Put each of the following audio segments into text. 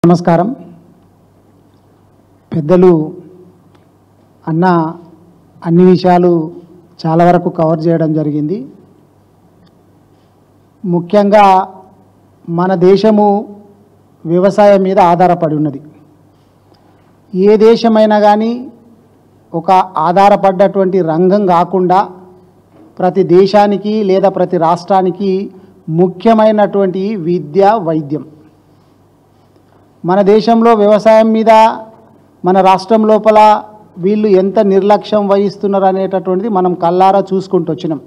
నమస్కారం పెద్దలు అన్న అన్ని విషయాలు చాలా వరకు కవర్ చేయడం జరిగింది. ముఖ్యంగా మన దేశము వ్యవసాయం మీద ఆధారపడి ఉన్నది. ఏ దేశమైనా కానీ ఒక ఆధారపడ్డటువంటి రంగం కాకుండా ప్రతి దేశానికి లేదా ప్రతి రాష్ట్రానికి ముఖ్యమైనటువంటి విద్య వైద్యం. మన దేశంలో వ్యవసాయం మీద మన రాష్ట్రం లోపల వీళ్ళు ఎంత నిర్లక్ష్యం వహిస్తున్నారు అనేటటువంటిది మనం కళ్ళారా చూసుకుంటూ వచ్చినాం.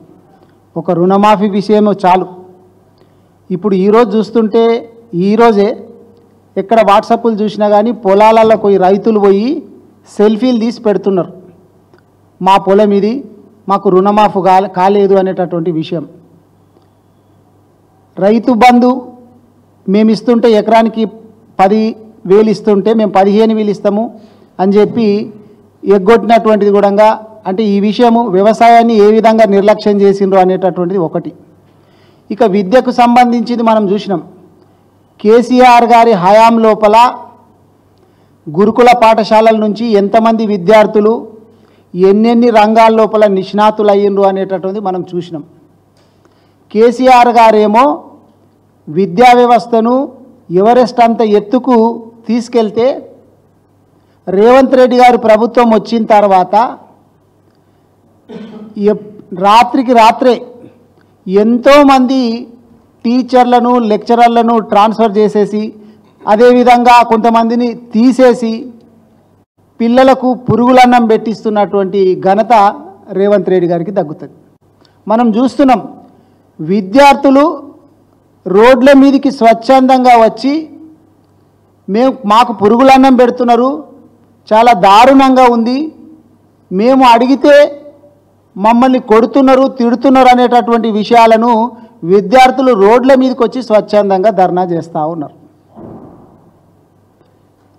ఒక రుణమాఫీ విషయం చాలు. ఇప్పుడు ఈరోజు చూస్తుంటే ఈరోజే ఎక్కడ వాట్సాప్లు చూసినా కానీ పొలాలలో పోయి రైతులు పోయి సెల్ఫీలు తీసి పెడుతున్నారు. మా పొలం ఇది, మాకు రుణమాఫీ కాలేదు అనేటటువంటి విషయం. రైతు బంధు మేము ఇస్తుంటే ఎకరానికి 10,000 ఇస్తుంటే మేము 15,000 ఇస్తాము అని చెప్పి ఎగ్గొట్టినటువంటిది కూడా. అంటే ఈ విషయము వ్యవసాయాన్ని ఏ విధంగా నిర్లక్ష్యం చేసిండ్రు అనేటటువంటిది ఒకటి. ఇక విద్యకు సంబంధించింది మనం చూసినాం. కేసీఆర్ గారి హయాం లోపల గురుకుల పాఠశాలల నుంచి ఎంతమంది విద్యార్థులు ఎన్నెన్ని రంగాల లోపల నిష్ణాతులు అయ్యిండ్రు అనేటటువంటిది మనం చూసినాం. కేసీఆర్ గారేమో విద్యా వ్యవస్థను ఎవరెస్ట్ అంత ఎత్తుకు తీసుకెళ్తే రేవంత్ రెడ్డి గారు ప్రభుత్వం వచ్చిన తర్వాత రాత్రికి రాత్రే ఎంతోమంది టీచర్లను లెక్చరర్లను ట్రాన్స్ఫర్ చేసేసి అదేవిధంగా కొంతమందిని తీసేసి పిల్లలకు పురుగులన్నం పెట్టిస్తున్నటువంటి ఘనత రేవంత్ రెడ్డి గారికి దక్కుతుంది. మనం చూస్తున్నాం విద్యార్థులు రోడ్ల మీదకి స్వచ్ఛందంగా వచ్చి మాకు పురుగులన్నం పెడుతున్నారు, చాలా దారుణంగా ఉంది, మేము అడిగితే మమ్మల్ని కొడుతున్నారు తిడుతున్నారు అనేటటువంటి విషయాలను విద్యార్థులు రోడ్ల మీదకి వచ్చి స్వచ్ఛందంగా ధర్నా చేస్తూ ఉన్నారు.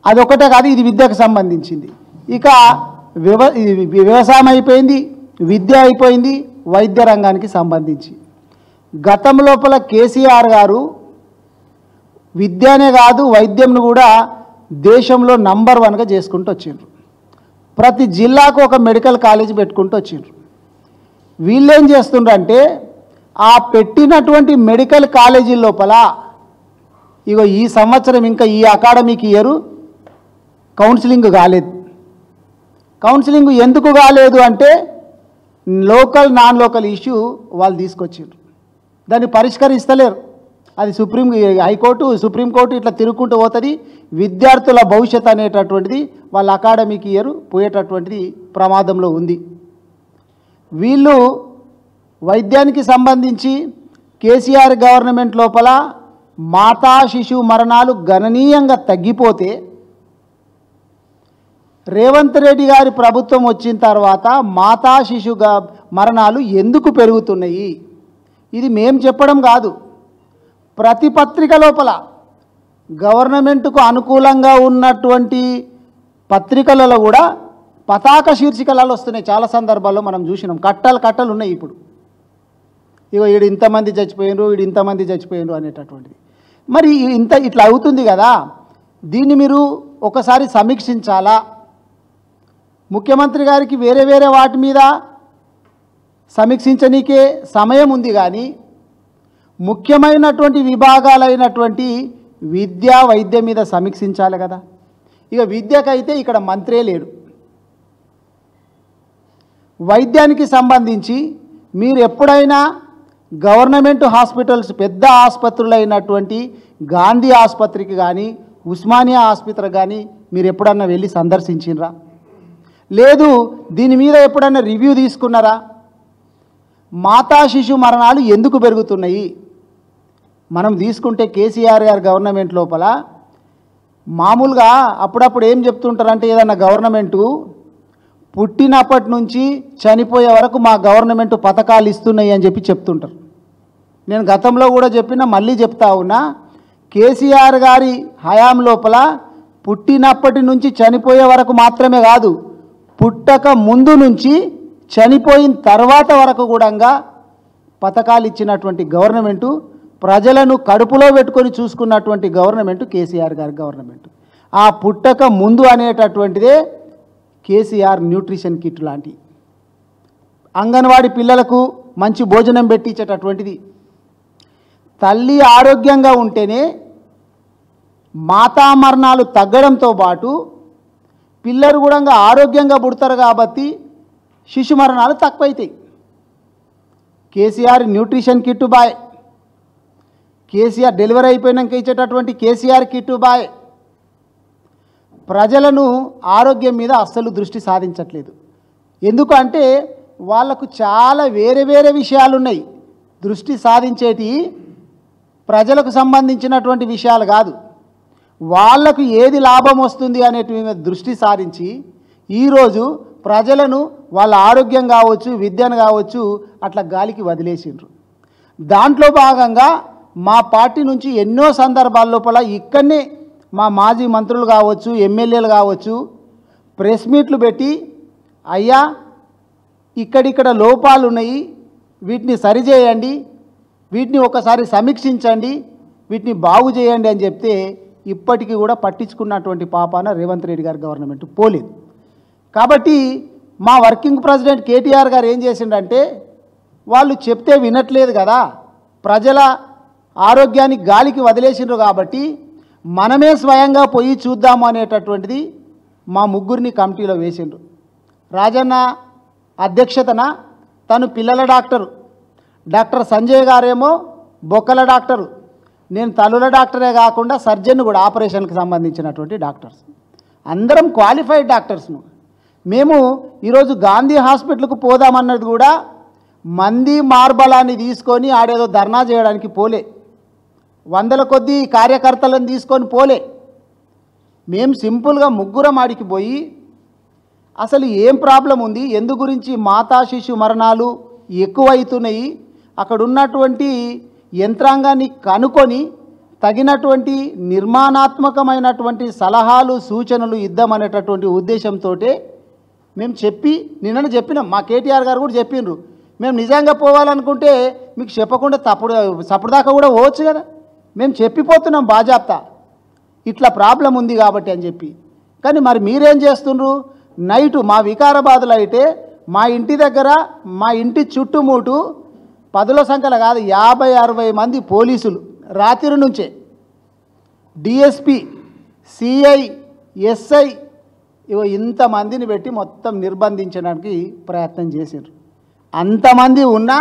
అదొకటే కాదు, ఇది విద్యకు సంబంధించింది. ఇక వ్యవసాయం అయిపోయింది, విద్య అయిపోయింది, వైద్య రంగానికి సంబంధించి గతం లోపల కేసీఆర్ గారు విద్యనే కాదు వైద్యంను కూడా దేశంలో నంబర్ 1గా చేసుకుంటూ వచ్చిండ్రు. ప్రతి జిల్లాకు ఒక మెడికల్ కాలేజ్ పెట్టుకుంటూ వచ్చిండ్రు. వీళ్ళేం చేస్తుండ్రంటే ఆ పెట్టినటువంటి మెడికల్ కాలేజీ లోపల ఇగో ఈ సంవత్సరం ఇంకా ఈ అకాడమిక్ ఇయర్ కౌన్సిలింగ్ కాలేదు. కౌన్సిలింగ్ ఎందుకు కాలేదు అంటే లోకల్ నాన్ లోకల్ ఇష్యూ వాళ్ళు తీసుకొచ్చిండ్రు. దాన్ని పరిష్కరిస్తలేరు. అది హైకోర్టు సుప్రీంకోర్టు ఇట్లా తిరుగుకుంటూ పోతుంది. విద్యార్థుల భవిష్యత్ అనేటటువంటిది వాళ్ళ అకాడమిక్ ఇయర్ పోయేటటువంటిది ప్రమాదంలో ఉంది. వీళ్ళు వైద్యానికి సంబంధించి కేసీఆర్ గవర్నమెంట్ లోపల మాతా శిశు మరణాలు గణనీయంగా తగ్గిపోతే రేవంత్ రెడ్డి గారి ప్రభుత్వం వచ్చిన తర్వాత మాతా శిశు మరణాలు ఎందుకు పెరుగుతున్నాయి? ఇది మేం చెప్పడం కాదు. ప్రతి పత్రిక లోపల గవర్నమెంట్కు అనుకూలంగా ఉన్నటువంటి పత్రికలలో కూడా పతాక శీర్షికలలో వస్తున్నాయి. చాలా సందర్భాల్లో మనం చూసినాం. కట్టలు ఉన్నాయి. ఇప్పుడు ఇగో ఈడు ఇంతమంది చచ్చిపోయినరు, ఈడు ఇంతమంది చచ్చిపోయినరు అనేటటువంటిది. మరి ఇట్లా అవుతుంది కదా, దీన్ని మీరు ఒకసారి సమీక్షించాలా? ముఖ్యమంత్రి గారికి వేరే వేరే వాటి మీద సమీక్షించనీకే సమయం ఉంది, కానీ ముఖ్యమైనటువంటి విభాగాలైనటువంటి విద్యా వైద్యం మీద సమీక్షించాలి కదా. ఇక విద్యకైతే ఇక్కడ మంత్రే లేడు. వైద్యానికి సంబంధించి మీరు ఎప్పుడైనా గవర్నమెంట్ హాస్పిటల్స్ పెద్ద ఆసుపత్రులు అయినటువంటి గాంధీ ఆసుపత్రికి కానీ ఉస్మానియా ఆసుపత్రికి కానీ మీరు ఎప్పుడన్నా వెళ్ళి సందర్శించినరా? లేదు దీని మీద ఎప్పుడన్నా రివ్యూ తీసుకున్నారా? మాతా శిశు మరణాలు ఎందుకు పెరుగుతున్నాయి? మనం తీసుకుంటే కేసీఆర్ గారి గవర్నమెంట్ లోపల మామూలుగా అప్పుడప్పుడు ఏం చెప్తుంటారంటే ఏదన్నా గవర్నమెంటు పుట్టినప్పటి నుంచి చనిపోయే వరకు మా గవర్నమెంట్ పథకాలు ఇస్తున్నాయి అని చెప్పి చెప్తుంటారు. నేను గతంలో కూడా చెప్పినా మళ్ళీ చెప్తా ఉన్నా, కేసీఆర్ గారి హయాం లోపల పుట్టినప్పటి నుంచి చనిపోయే వరకు మాత్రమే కాదు, పుట్టక ముందు నుంచి చనిపోయిన తర్వాత వరకు కూడా పథకాలు ఇచ్చినటువంటి గవర్నమెంటు ప్రజలను కడుపులో పెట్టుకొని చూసుకున్నటువంటి గవర్నమెంట్ కేసీఆర్ గారి గవర్నమెంట్. ఆ పుట్టక ముందు అనేటటువంటిదే కేసీఆర్ న్యూట్రిషన్ కిట్ లాంటి అంగన్వాడీ పిల్లలకు మంచి భోజనం పెట్టించేటటువంటిది. తల్లి ఆరోగ్యంగా ఉంటేనే మాతా మరణాలు తగ్గడంతో పాటు పిల్లలు కూడా ఆరోగ్యంగా పుడతారు కాబట్టి శిశు మరణాలు తక్కువైతాయి. కేసీఆర్ న్యూట్రిషన్ కిట్ బాయ్, కేసీఆర్ డెలివరీ అయిపోయినాక ఇచ్చేటటువంటి కేసీఆర్ కిట్ బాయ్ ప్రజలను ఆరోగ్యం మీద అస్సలు దృష్టి సాధించట్లేదు. ఎందుకంటే వాళ్ళకు చాలా వేరే వేరే విషయాలు ఉన్నాయి. దృష్టి సాధించేటి ప్రజలకు సంబంధించినటువంటి విషయాలు కాదు, వాళ్లకు ఏది లాభం వస్తుంది అనేటి మీద దృష్టి సారించి ఈరోజు ప్రజలను వాళ్ళ ఆరోగ్యం కావచ్చు, విద్యను కావచ్చు, అట్లా గాలికి వదిలేసిండ్రు. దాంట్లో భాగంగా మా పార్టీ నుంచి ఎన్నో సందర్భాల లోపల ఇక్కడనే మా మాజీ మంత్రులు కావచ్చు, ఎమ్మెల్యేలు కావచ్చు, ప్రెస్ మీట్లు పెట్టి అయ్యా ఇక్కడిక్కడ లోపాలు ఉన్నాయి, వీటిని సరిచేయండి, వీటిని ఒకసారి సమీక్షించండి, వీటిని బాగు చేయండి అని చెప్తే ఇప్పటికీ కూడా పట్టించుకున్నటువంటి పాపాన రేవంత్ రెడ్డి గారి గవర్నమెంట్ పోలేదు. కాబట్టి మా వర్కింగ్ ప్రెసిడెంట్ కేటీఆర్ గారు ఏం చేసిండంటే వాళ్ళు చెప్తే వినట్లేదు కదా, ప్రజల ఆరోగ్యాన్ని గాలికి వదిలేసిండ్రు కాబట్టి మనమే స్వయంగా పోయి చూద్దాము అనేటటువంటిది మా ముగ్గురిని కమిటీలో వేసిండ్రు. రాజన్న అధ్యక్షతన తను పిల్లల డాక్టరు, డాక్టర్ సంజయ్ గారేమో బొక్కల డాక్టరు, నేను తల్లుల డాక్టరే కాకుండా సర్జన్ కూడా, ఆపరేషన్కి సంబంధించినటువంటి డాక్టర్స్, అందరం క్వాలిఫైడ్ డాక్టర్స్ను. మేము ఈరోజు గాంధీ హాస్పిటల్కు పోదామన్నది కూడా మంది మార్బలాన్ని తీసుకొని ఆడేదో ధర్నా చేయడానికి పోలే, వందల కొద్దీ కార్యకర్తలను తీసుకొని పోలే. మేము సింపుల్గా ముగ్గురం ఆడికి పోయి అసలు ఏం ప్రాబ్లం ఉంది, ఎందు గురించి మాతా శిశు మరణాలు ఎక్కువవుతున్నాయి, అక్కడ ఉన్నటువంటి యంత్రాంగాన్ని కనుక్కొని తగినటువంటి నిర్మాణాత్మకమైనటువంటి సలహాలు సూచనలు ఇద్దామనేటటువంటి ఉద్దేశంతో మేము నిన్న చెప్పినాం. మా కేటీఆర్ గారు కూడా చెప్పిండ్రు, మేము నిజంగా పోవాలనుకుంటే మీకు చెప్పకుండా సప్పుడుదాకా కూడా పోవచ్చు కదా, మేము చెప్పిపోతున్నాం బాజాప్తా ఇట్లా ప్రాబ్లం ఉంది కాబట్టి అని చెప్పి. కానీ మరి మీరేం చేస్తుండ్రు, నైటు మా వికారాబాద్లో అయితే మా ఇంటి దగ్గర మా ఇంటి చుట్టుముట్టు పదుల సంఖ్యలో కాదు 50-60 మంది పోలీసులు రాత్రి నుంచే డిఎస్పి, సిఐ, ఎస్ఐ ఇంతమందిని పెట్టి మొత్తం నిర్బంధించడానికి ప్రయత్నం చేశారు. అంతమంది ఉన్నా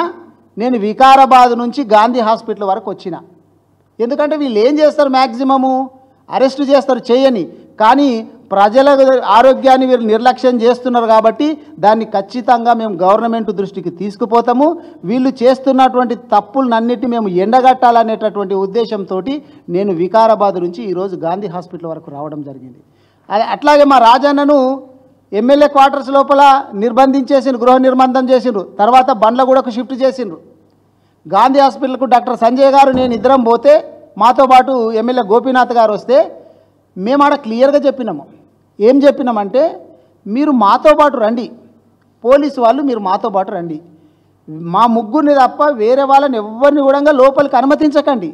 నేను వికారాబాద్ నుంచి గాంధీ హాస్పిటల్ వరకు వచ్చిన. ఎందుకంటే వీళ్ళు ఏం చేస్తారు, మ్యాక్సిమము అరెస్టు చేస్తారు, చేయని, కానీ ప్రజల ఆరోగ్యాన్ని వీళ్ళు నిర్లక్ష్యం చేస్తున్నారు కాబట్టి దాన్ని ఖచ్చితంగా మేము గవర్నమెంట్ దృష్టికి తీసుకుపోతాము. వీళ్ళు చేస్తున్నటువంటి తప్పులన్నిటిని మేము ఎండగట్టాలనేటటువంటి ఉద్దేశంతో నేను వికారాబాద్ నుంచి ఈరోజు గాంధీ హాస్పిటల్ వరకు రావడం జరిగింది. అట్లాగే మా రాజన్నను ఎమ్మెల్యే క్వార్టర్స్ లోపల నిర్బంధించేసిండ్రు, గృహ నిర్బంధం చేసిండ్రు, తర్వాత బండ్లగూడకు షిఫ్ట్ చేసిండ్రు. గాంధీ హాస్పిటల్కు డాక్టర్ సంజయ్ గారు నేను ఇద్దరం పోతే మాతో పాటు ఎమ్మెల్యే గోపీనాథ్ గారు వస్తే మేము ఆడ క్లియర్గా చెప్పినాము. ఏం చెప్పినామంటే మీరు మాతో పాటు రండి, పోలీసు వాళ్ళు మీరు మాతో పాటు రండి, మా ముగ్గురిని తప్ప వేరే వాళ్ళని ఎవరిని కూడా లోపలికి అనుమతించకండి.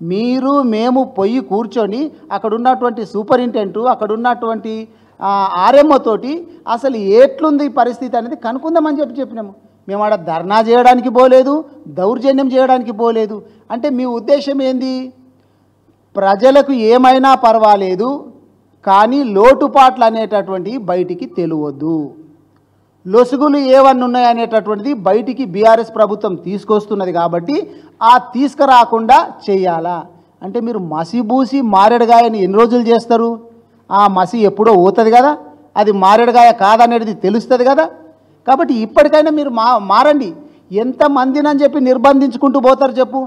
మీరు మేము పోయి కూర్చొని అక్కడ ఉన్నటువంటి సూపరింటెండెంట్, అక్కడ ఉన్నటువంటి ఆర్ఎంఓ తోటి అసలు ఎట్లుంది పరిస్థితి అనేది కనుక్కుందామని చెప్పినాము. మేము ఆడ ధర్నా చేయడానికి పోలేదు, దౌర్జన్యం చేయడానికి పోలేదు. అంటే మీ ఉద్దేశం ఏంది, ప్రజలకు ఏమైనా పర్వాలేదు కానీ లోటుపాట్లు అనేటటువంటివి బయటికి తెలియవద్దు, లొసుగులు ఏవన్నీ ఉన్నాయనేటటువంటిది బయటికి బీఆర్ఎస్ ప్రభుత్వం తీసుకొస్తున్నది కాబట్టి ఆ తీసుకురాకుండా చేయాలా. అంటే మీరు మసిబూసి మారేడుగాయని ఎన్ని రోజులు చేస్తారు, ఆ మసి ఎప్పుడో పోతుంది కదా, అది మారేడుగాయ కాదనేది తెలుస్తుంది కదా. కాబట్టి ఇప్పటికైనా మీరు మారండి. ఎంతమందినని చెప్పి నిర్బంధించుకుంటూ పోతారు చెప్పు.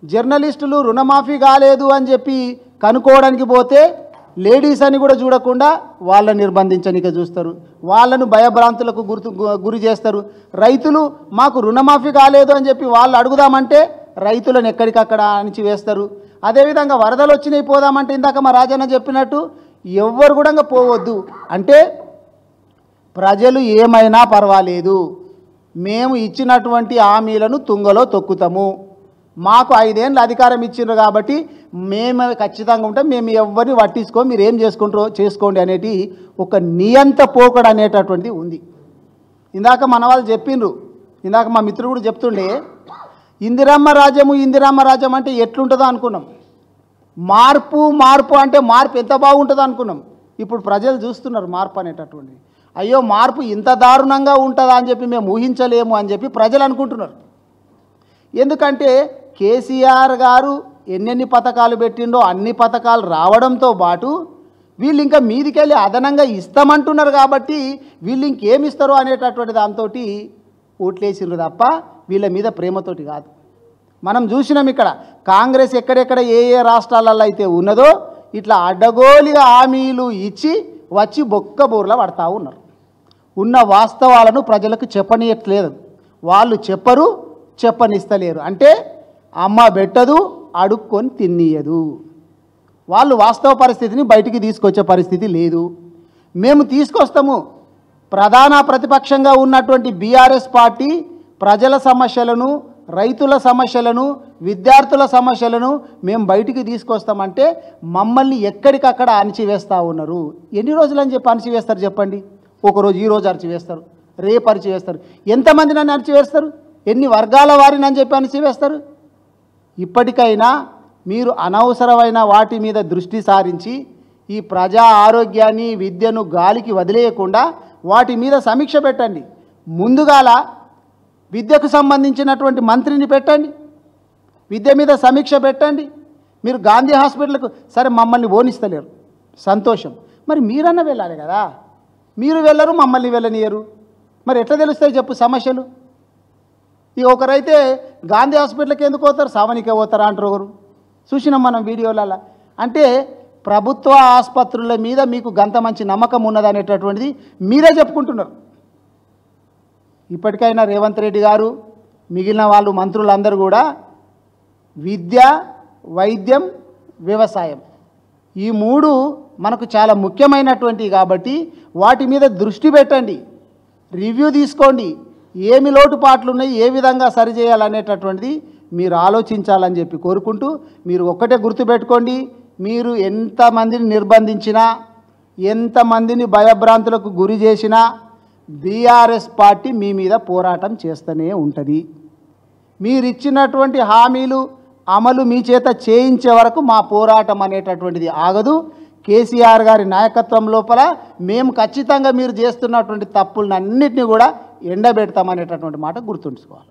జర్నలిస్టులు రుణమాఫీ కాలేదు అని చెప్పి కనుక్కోవడానికి పోతే లేడీస్ అని కూడా చూడకుండా వాళ్ళని నిర్బంధించడానికి చూస్తారు, వాళ్ళను భయభ్రాంతులకు గురి చేస్తారు. రైతులు మాకు రుణమాఫీ కాలేదు అని చెప్పి వాళ్ళు అడుగుదామంటే రైతులను ఎక్కడికక్కడ అణిచి వేస్తారు. అదేవిధంగా వరదలు వచ్చినాయి పోదామంటే ఇందాక మా రాజన్న చెప్పినట్టు ఎవ్వరు కూడా పోవద్దు. అంటే ప్రజలు ఏమైనా పర్వాలేదు, మేము ఇచ్చినటువంటి హామీలను తుంగలో తొక్కుతాము, మాకు 5 ఏళ్ళు అధికారం ఇచ్చిండ్రు కాబట్టి మేము ఖచ్చితంగా ఉంటాం, మేము ఎవరిని పట్టించుకో, మీరు ఏం చేసుకుంటారో చేసుకోండి అనేటి ఒక నియంత పోకడ అనేటటువంటిది ఉంది. ఇందాక మన వాళ్ళు చెప్పిండ్రు, ఇందాక మా మిత్రుడు కూడా చెప్తుండే, ఇందిరమ్మ రాజ్యం అంటే ఎట్లుంటుందో అనుకున్నాం. మార్పు అంటే మార్పు ఎంత బాగుంటుందో అనుకున్నాం. ఇప్పుడు ప్రజలు చూస్తున్నారు మార్పు అనేటటువంటిది. అయ్యో మార్పు ఇంత దారుణంగా ఉంటుందా అని చెప్పి మేము ఊహించలేము అని చెప్పి ప్రజలు అనుకుంటున్నారు. ఎందుకంటే కేసీఆర్ గారు ఎన్నెన్ని పథకాలు పెట్టిండో అన్ని పథకాలు రావడంతో పాటు వీళ్ళు ఇంకా మీదికెళ్ళి అదనంగా ఇస్తామంటున్నారు కాబట్టి వీళ్ళు ఇంకేమి ఇస్తారో అనేటటువంటి దాంతో ఓట్లేసిర్రు తప్ప వీళ్ళ మీద ప్రేమతోటి కాదు. మనం చూసినాం ఇక్కడ కాంగ్రెస్ ఎక్కడెక్కడ ఏ రాష్ట్రాలలో అయితే ఉన్నదో ఇట్లా అడ్డగోలిగా హామీలు ఇచ్చి వచ్చి బొక్క బోర్లా పడతా ఉన్నారు. ఉన్న వాస్తవాలను ప్రజలకు చెప్పనీయట్లేదు, వాళ్ళు చెప్పరు, చెప్పనిస్తలేరు. అంటే అమ్మ పెట్టదు, అడుక్కొని తిన్నీయదు. వాళ్ళు వాస్తవ పరిస్థితిని బయటికి తీసుకొచ్చే పరిస్థితి లేదు. మేము తీసుకొస్తాము. ప్రధాన ప్రతిపక్షంగా ఉన్నటువంటి బీఆర్ఎస్ పార్టీ ప్రజల సమస్యలను, రైతుల సమస్యలను, విద్యార్థుల సమస్యలను మేము బయటికి తీసుకొస్తామంటే మమ్మల్ని ఎక్కడికక్కడ అణిచివేస్తూ ఉన్నారు. ఎన్ని రోజులు అని చెప్పి అణిచివేస్తారు చెప్పండి? ఒకరోజు ఈరోజు అణిచివేస్తారు, రేపు అణిచివేస్తారు. ఎంతమంది నన్ను అణిచివేస్తారు? ఎన్ని వర్గాల వారిని అని చెప్పి అణిచివేస్తారు? ఇప్పటికైనా మీరు అనవసరమైన వాటి మీద దృష్టి సారించి ఈ ప్రజా ఆరోగ్యాన్ని, విద్యను గాలికి వదిలేయకుండా వాటి మీద సమీక్ష పెట్టండి. ముందుగాల విద్యకు సంబంధించినటువంటి మంత్రిని పెట్టండి, విద్య మీద సమీక్ష పెట్టండి. మీరు గాంధీ హాస్పిటల్కు సరే మమ్మల్ని ఓనిస్తలేరు, సంతోషం, మరి మీరన్నా వెళ్ళాలి కదా. మీరు వెళ్ళరు, మమ్మల్ని వెళ్ళనియరు, మరి ఎట్లా తెలుస్తాయి చెప్పు సమస్యలు? ఇక ఒకరైతే గాంధీ హాస్పిటల్కి ఎందుకు పోతారు, సావనికే పోతారా అంటారు ఒకరు. చూసినాం మనం వీడియోలలో. అంటే ప్రభుత్వ ఆసుపత్రుల మీద మీకు గంత మంచి నమ్మకం ఉన్నదనేటటువంటిది మీరే చెప్పుకుంటున్నారు. ఇప్పటికైనా రేవంత్ రెడ్డి గారు, మిగిలిన వాళ్ళు మంత్రులందరూ కూడా విద్య, వైద్యం, వ్యవసాయం ఈ 3 మనకు చాలా ముఖ్యమైనటువంటివి కాబట్టి వాటి మీద దృష్టి పెట్టండి, రివ్యూ తీసుకోండి. ఏమి లోటుపాట్లు ఉన్నాయి, ఏ విధంగా సరిచేయాలనేటటువంటిది మీరు ఆలోచించాలని చెప్పి కోరుకుంటూ, మీరు ఒక్కటే గుర్తుపెట్టుకోండి, మీరు ఎంతమందిని నిర్బంధించినా, ఎంతమందిని భయభ్రాంతులకు గురి చేసినా బీఆర్ఎస్ పార్టీ మీ మీద పోరాటం చేస్తూనే ఉంటుంది. మీరు ఇచ్చినటువంటి హామీలు అమలు మీ చేత చేయించే వరకు మా పోరాటం అనేటటువంటిది ఆగదు. కేసీఆర్ గారి నాయకత్వం లోపల మేము ఖచ్చితంగా మీరు చేస్తున్నటువంటి తప్పులన్నింటినీ కూడా ఎండబెడతామనేటటువంటి మాట గుర్తుంచుకోవాలి.